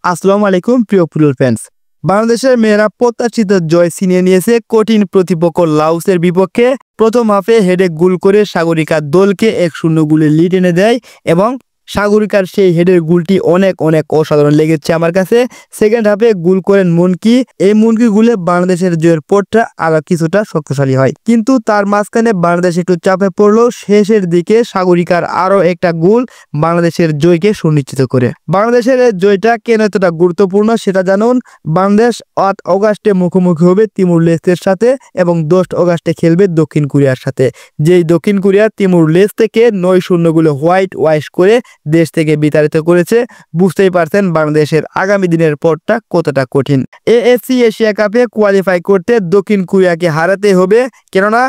আসসালামু আলাইকুম প্রিয় ফুটবল ফ্যান্স। বাংলাদেশের মেয়েরা প্রত্যাশিত জয় ছিনিয়ে নিয়েছে কঠিন প্রতিপক্ষ লাওসের বিপক্ষে। প্রথম হাফে হেডে গোল করে সাগরিকা দলকে 1-0 গোলে লিড এনে দেয় এবং সাগরিকার সেই হেডের গোলটি অনেক অসাধারণ লেগেছে আমার কাছে। সেকেন্ড হাফে গোল করেন মুনকি। এই মুনকি গোলে বাংলাদেশের জয়ের পথটা আরো কিছুটা শক্তিশালী হয়, কিন্তু তার মাঝখানে বাংলাদেশ একটু চাপে পড়লো। শেষের দিকে সাগরিকার আরো একটা গোল বাংলাদেশের জয়কে সুনিশ্চিত করে। বাংলাদেশের এই জয়টা কেন এতটা গুরুত্বপূর্ণ সেটা জানুন। বাংলাদেশ 8 অগাস্টে মুখোমুখি হবে তিমুর লেস্তের সাথে এবং 10 অগাস্টে খেলবে দক্ষিণ কোরিয়ার সাথে। যেই দক্ষিণ কোরিয়া তিমুর লেস্ত থেকে 9-0 গোলে হোয়াইট ওয়াশ করে দেশ থেকে বিতাড়িত করেছে। বুঝতেই পারছেন বাংলাদেশের আগামী দিনের পথটা কতটা কঠিন। এএফসি এশিয়া কাপে কোয়ালিফাই করতে দক্ষিণ কোরিয়াকে হারাতে হবে, কেননা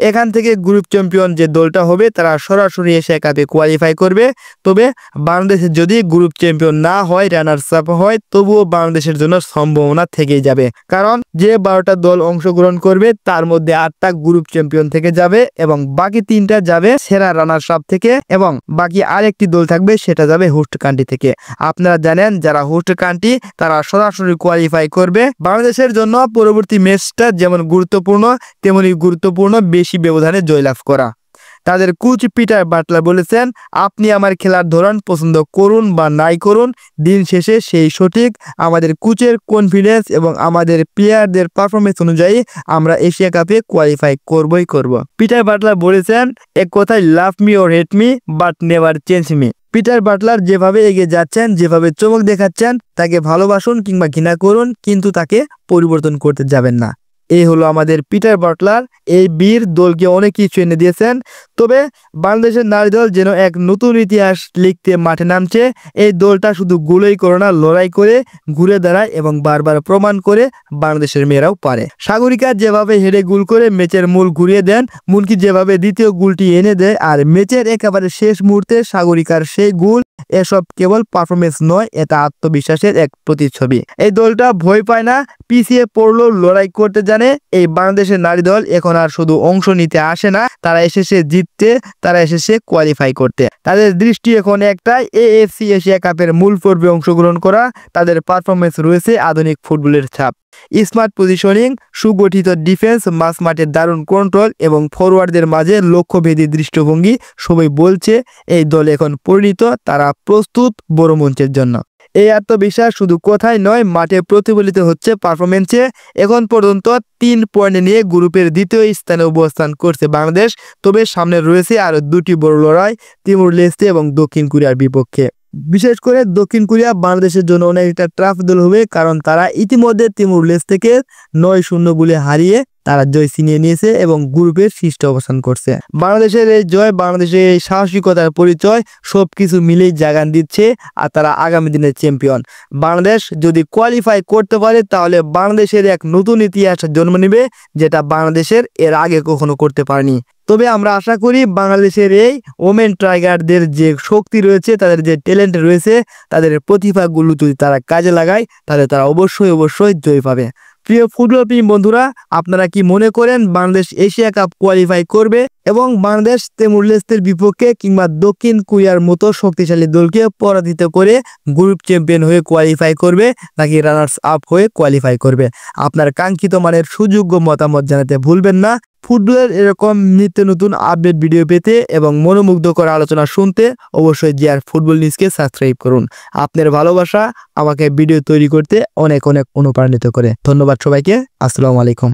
এখান থেকে গ্রুপ চ্যাম্পিয়ন যে দলটা হবে তারা সরাসরি এশিয়া কাপে কোয়ালিফাই করবে। তবে বাংলাদেশের যদি গ্রুপ চ্যাম্পিয়ন না হয়, রানার্স আপ হয়, তবুও বাংলাদেশের জন্য সম্ভাবনা থেকেই যাবে, কারণ যে 12টা দল অংশগ্রহণ করবে তার মধ্যে 8টা গ্রুপ চ্যাম্পিয়ন থেকে যাবে এবং বাকি 3টা যাবে সেরা রানার্স আপ থেকে এবং বাকি আরেকটি দল থাকবে সেটা যাবে হোস্ট কান্ট্রি থেকে। আপনারা জানেন যারা হোস্ট কান্ট্রি তারা সরাসরি কোয়ালিফাই করবে। বাংলাদেশের জন্য পরবর্তী ম্যাচটা যেমন গুরুত্বপূর্ণ তেমনি গুরুত্বপূর্ণ বেশি ব্যবধানে জয়লাভ করা। তাদের কোচ পিটার বাটলার বলেছেন, আপনি আমার খেলার ধরন পছন্দ করুন বা নাই করুন, দিন শেষে সেই সঠিক। আমাদের কোচের কনফিডেন্স এবং আমাদের প্লেয়ারদের পারফরমেন্স অনুযায়ী আমরা এশিয়া কাপে কোয়ালিফাই করবই করব। পিটার বাটলার বলেছেন, এক কথায় love me or hate me but never change me. Peter Butler যেভাবে এগিয়ে যাচ্ছেন, যেভাবে চমক দেখাচ্ছেন, তাকে ভালোবাসুন কিংবা ঘৃণা করুন, কিন্তু তাকে পরিবর্তন করতে যাবেন না। এই হলো আমাদের পিটার বাটলার। এই বীর দলকে অনেক কিছু এনে দিয়েছেন। তবে বাংলাদেশের নারী দল যেন এক নতুন ইতিহাস লিখতে মাঠে নামছে। এই দলটা শুধু গোলই করে না, লড়াই করে ঘুরে দাঁড়ায় এবং বারবার প্রমাণ করে বাংলাদেশের মেয়েরাও পারে। সাগরিকা যেভাবে হেডে গোল করে ম্যাচের মূল ঘুরিয়ে দেন, মুনকি যেভাবে দ্বিতীয় গোলটি এনে দেয়, আর ম্যাচের একেবারে শেষ মুহূর্তে সাগরিকার সেই গোল, এসব কেবল পারফরমেন্স নয়, এটা আত্মবিশ্বাসের এক প্রতিচ্ছবি। এই দলটা ভয় পায় না, পিছিয়ে পড়লেও লড়াই করতে জানে। এই বাংলাদেশের নারী দল এখন আর শুধু অংশ নিতে আসে না, তারা এসেছে জিততে, তারা এসেছে কোয়ালিফাই করতে। তাদের দৃষ্টি এখন একটাই, এএফসি এশিয়া কাপের মূল পর্বে অংশগ্রহণ করা। তাদের পারফরমেন্স রয়েছে আধুনিক ফুটবলের ছাপ। স্মার্ট পজিশনিং, সুগঠিত ডিফেন্স, মাঠের দারুণ কন্ট্রোল এবং ফরওয়ার্ডদের মাঝে লক্ষ্যভেদী দৃষ্টিভঙ্গি সবাই বলছে এই দল এখন পরিণত, তারা প্রস্তুত বড় মঞ্চের জন্য। এই আত্মবিশ্বাস শুধু কথায় নয়, মাঠে প্রতিফলিত হচ্ছে পারফরমেন্সে। এখন পর্যন্ত 3 পয়েন্ট নিয়ে গ্রুপের দ্বিতীয় স্থানে অবস্থান করছে বাংলাদেশ। তবে সামনে রয়েছে আরো 2টি বড় লড়াই, তিমুর লেস্তে এবং দক্ষিণ কোরিয়ার বিপক্ষে। বিশেষ করে দক্ষিণ কোরিয়া বাংলাদেশের জন্য অনেক একটা টাফ দল হবে, কারণ তারা ইতিমধ্যে তিমুর লেস্ত থেকে 9-0 গোলে হারিয়ে তারা জয় ছিনিয়ে নিয়েছে এবং গ্রুপের শীর্ষে অবস্থান করছে। বাংলাদেশের এই জয়, বাংলাদেশের এই সাহসিকতার পরিচয়, সবকিছু মিলেই জাগান দিচ্ছে আর তারা আগামী দিনের চ্যাম্পিয়ন। বাংলাদেশ যদি কোয়ালিফাই করতে পারে তাহলে বাংলাদেশের এক নতুন ইতিহাস জন্ম নেবে, যেটা বাংলাদেশের এর আগে কখনো করতে পারেনি। তবে আমরা আশা করি বাংলাদেশের এই ওমেন টাইগারদের যে শক্তি রয়েছে, তাদের যে ট্যালেন্ট রয়েছে, তাদের প্রতিভাগুলো যদি তারা কাজে লাগায় তাহলে তারা অবশ্যই জয় পাবে। প্রিয় ফুটবল প্রেমী বন্ধুরা, আপনারা কি মনে করেন বাংলাদেশ এশিয়া কাপ কোয়ালিফাই করবে এবং বাংলাদেশ তিমুর লেস্তের বিপক্ষে কিংবা দক্ষিণ কোরিয়ার মতো শক্তিশালী দলকে পরাজিত করে গ্রুপ চ্যাম্পিয়ন হয়ে কোয়ালিফাই করবে, নাকি রানার্স আপ হয়ে কোয়ালিফাই করবে? আপনার কাঙ্ক্ষিত মানের সুযোগ্য মতামত জানাতে ভুলবেন না। ফুটবলের এরকম নিত্য নতুন আপডেট ভিডিও পেতে এবং মনোমুগ্ধকর আলোচনা শুনতে অবশ্যই জিআর ফুটবল নিউজকে সাবস্ক্রাইব করুন। আপনার ভালোবাসা আমাকে ভিডিও তৈরি করতে অনেক অনুপ্রাণিত করে। ধন্যবাদ সবাইকে। আসসালামু আলাইকুম।